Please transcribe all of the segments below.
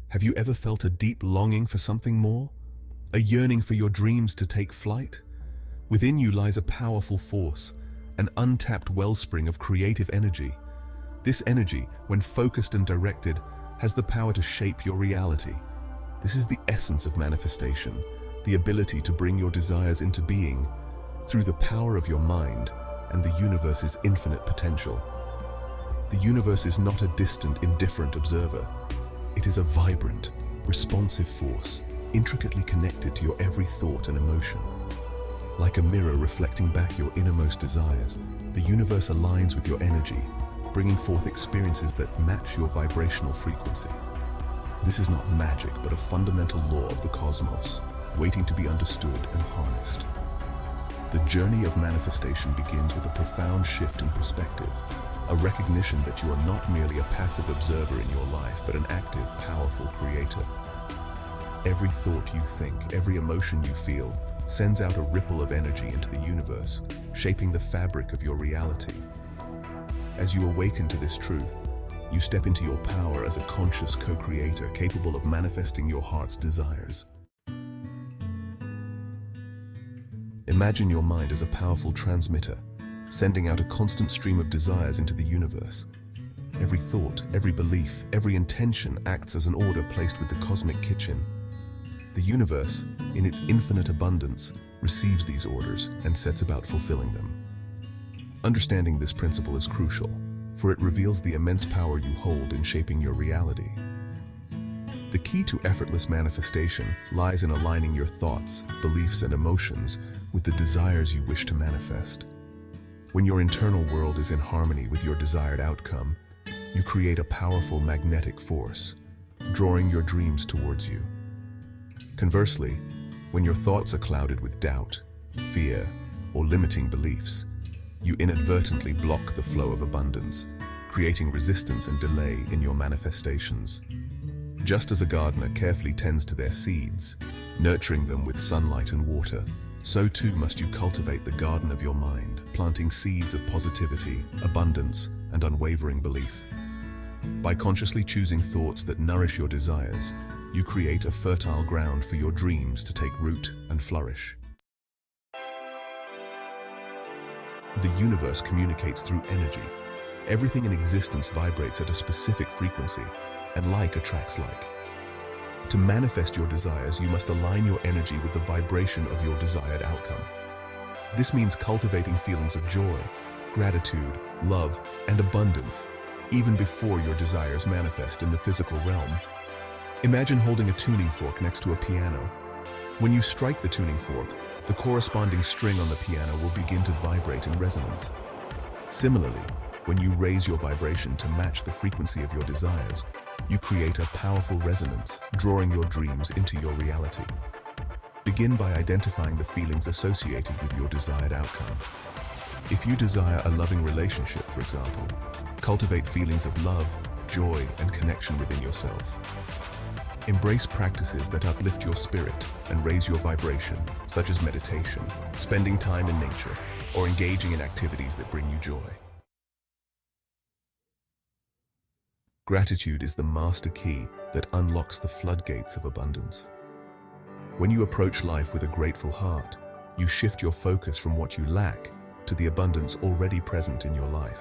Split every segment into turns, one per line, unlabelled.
Have you ever felt a deep longing for something more? A yearning for your dreams to take flight? Within you lies a powerful force, an untapped wellspring of creative energy. This energy, when focused and directed, has the power to shape your reality. This is the essence of manifestation, the ability to bring your desires into being through the power of your mind and the universe's infinite potential. The universe is not a distant, indifferent observer. It is a vibrant, responsive force, intricately connected to your every thought and emotion. Like a mirror reflecting back your innermost desires, the universe aligns with your energy, bringing forth experiences that match your vibrational frequency. This is not magic, but a fundamental law of the cosmos, waiting to be understood and harnessed. The journey of manifestation begins with a profound shift in perspective, a recognition that you are not merely a passive observer in your life, but an active, powerful creator. Every thought you think, every emotion you feel, sends out a ripple of energy into the universe, shaping the fabric of your reality. As you awaken to this truth, you step into your power as a conscious co-creator capable of manifesting your heart's desires. Imagine your mind as a powerful transmitter, sending out a constant stream of desires into the universe. Every thought, every belief, every intention acts as an order placed with the cosmic kitchen. The universe, in its infinite abundance, receives these orders and sets about fulfilling them. Understanding this principle is crucial, for it reveals the immense power you hold in shaping your reality. The key to effortless manifestation lies in aligning your thoughts, beliefs, and emotions with the desires you wish to manifest. When your internal world is in harmony with your desired outcome, you create a powerful magnetic force, drawing your dreams towards you. Conversely, when your thoughts are clouded with doubt, fear, or limiting beliefs, you inadvertently block the flow of abundance, creating resistance and delay in your manifestations. Just as a gardener carefully tends to their seeds, nurturing them with sunlight and water, so too must you cultivate the garden of your mind, planting seeds of positivity, abundance, and unwavering belief. By consciously choosing thoughts that nourish your desires, you create a fertile ground for your dreams to take root and flourish. The universe communicates through energy. Everything in existence vibrates at a specific frequency, and like attracts like. To manifest your desires, you must align your energy with the vibration of your desired outcome. This means cultivating feelings of joy, gratitude, love, and abundance, even before your desires manifest in the physical realm. Imagine holding a tuning fork next to a piano. When you strike the tuning fork, the corresponding string on the piano will begin to vibrate in resonance. Similarly, when you raise your vibration to match the frequency of your desires, you create a powerful resonance, drawing your dreams into your reality. Begin by identifying the feelings associated with your desired outcome. If you desire a loving relationship, for example, cultivate feelings of love, joy, and connection within yourself. Embrace practices that uplift your spirit and raise your vibration, such as meditation, spending time in nature, or engaging in activities that bring you joy. Gratitude is the master key that unlocks the floodgates of abundance. When you approach life with a grateful heart, you shift your focus from what you lack to the abundance already present in your life.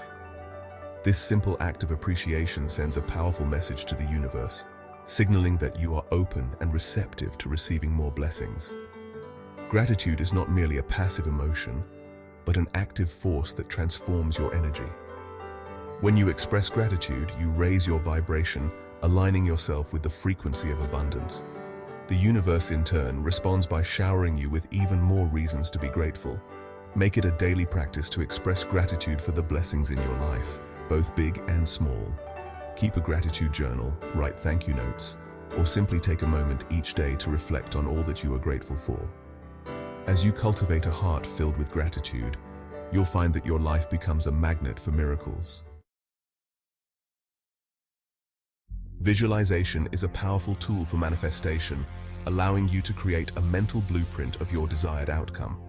This simple act of appreciation sends a powerful message to the universe, signaling that you are open and receptive to receiving more blessings. Gratitude is not merely a passive emotion, but an active force that transforms your energy. When you express gratitude, you raise your vibration, aligning yourself with the frequency of abundance. The universe, in turn, responds by showering you with even more reasons to be grateful. Make it a daily practice to express gratitude for the blessings in your life, both big and small. Keep a gratitude journal, write thank you notes, or simply take a moment each day to reflect on all that you are grateful for. As you cultivate a heart filled with gratitude, you'll find that your life becomes a magnet for miracles. Visualization is a powerful tool for manifestation, allowing you to create a mental blueprint of your desired outcome.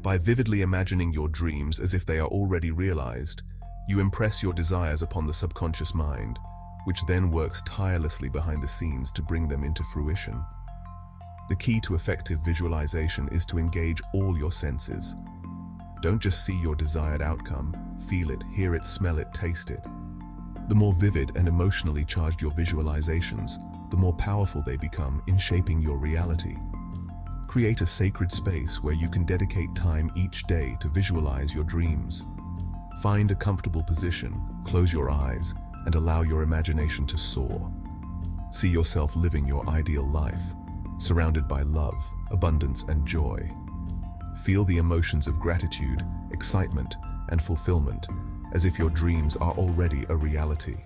By vividly imagining your dreams as if they are already realized, you impress your desires upon the subconscious mind, which then works tirelessly behind the scenes to bring them into fruition. The key to effective visualization is to engage all your senses. Don't just see your desired outcome, feel it, hear it, smell it, taste it. The more vivid and emotionally charged your visualizations, the more powerful they become in shaping your reality. Create a sacred space where you can dedicate time each day to visualize your dreams. Find a comfortable position, close your eyes, and allow your imagination to soar. See yourself living your ideal life, surrounded by love, abundance, and joy. Feel the emotions of gratitude, excitement, and fulfillment, as if your dreams are already a reality.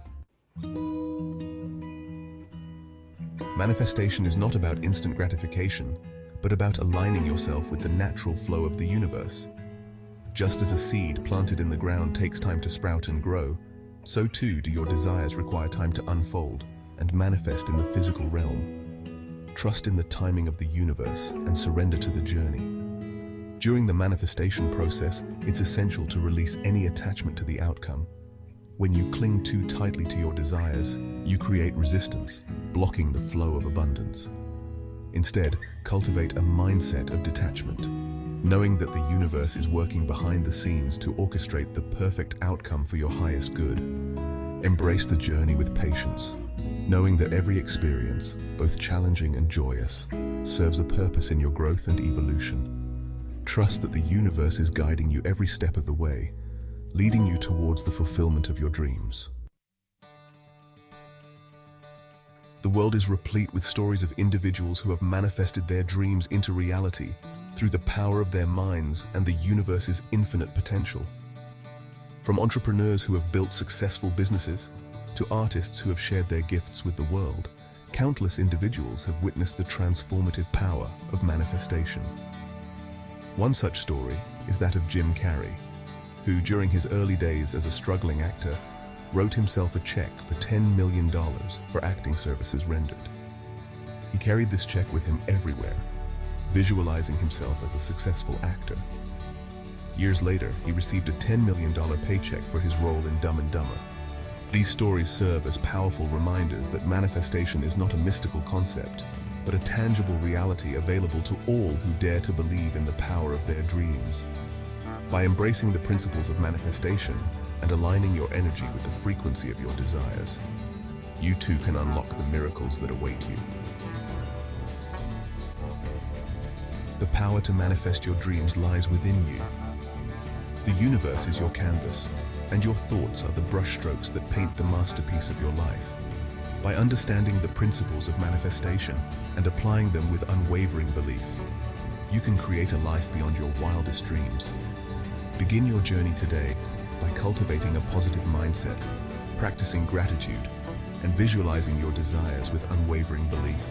Manifestation is not about instant gratification, but about aligning yourself with the natural flow of the universe. Just as a seed planted in the ground takes time to sprout and grow, so too do your desires require time to unfold and manifest in the physical realm. Trust in the timing of the universe and surrender to the journey. During the manifestation process, it's essential to release any attachment to the outcome. When you cling too tightly to your desires, you create resistance, blocking the flow of abundance. Instead, cultivate a mindset of detachment, knowing that the universe is working behind the scenes to orchestrate the perfect outcome for your highest good. Embrace the journey with patience, knowing that every experience, both challenging and joyous, serves a purpose in your growth and evolution. Trust that the universe is guiding you every step of the way, leading you towards the fulfillment of your dreams. The world is replete with stories of individuals who have manifested their dreams into reality through the power of their minds and the universe's infinite potential. From entrepreneurs who have built successful businesses to artists who have shared their gifts with the world, countless individuals have witnessed the transformative power of manifestation. One such story is that of Jim Carrey, who during his early days as a struggling actor, wrote himself a check for $10 million for acting services rendered. He carried this check with him everywhere, visualizing himself as a successful actor. Years later, he received a $10 million paycheck for his role in Dumb and Dumber. These stories serve as powerful reminders that manifestation is not a mystical concept, but a tangible reality available to all who dare to believe in the power of their dreams. By embracing the principles of manifestation and aligning your energy with the frequency of your desires, you too can unlock the miracles that await you. The power to manifest your dreams lies within you. The universe is your canvas, and your thoughts are the brushstrokes that paint the masterpiece of your life. By understanding the principles of manifestation and applying them with unwavering belief, you can create a life beyond your wildest dreams. Begin your journey today by cultivating a positive mindset, practicing gratitude, and visualizing your desires with unwavering belief.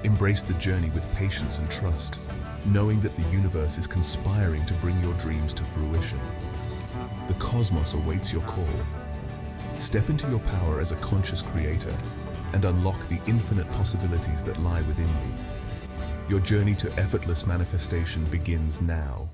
Embrace the journey with patience and trust, knowing that the universe is conspiring to bring your dreams to fruition. The cosmos awaits your call. Step into your power as a conscious creator and unlock the infinite possibilities that lie within you. Your journey to effortless manifestation begins now.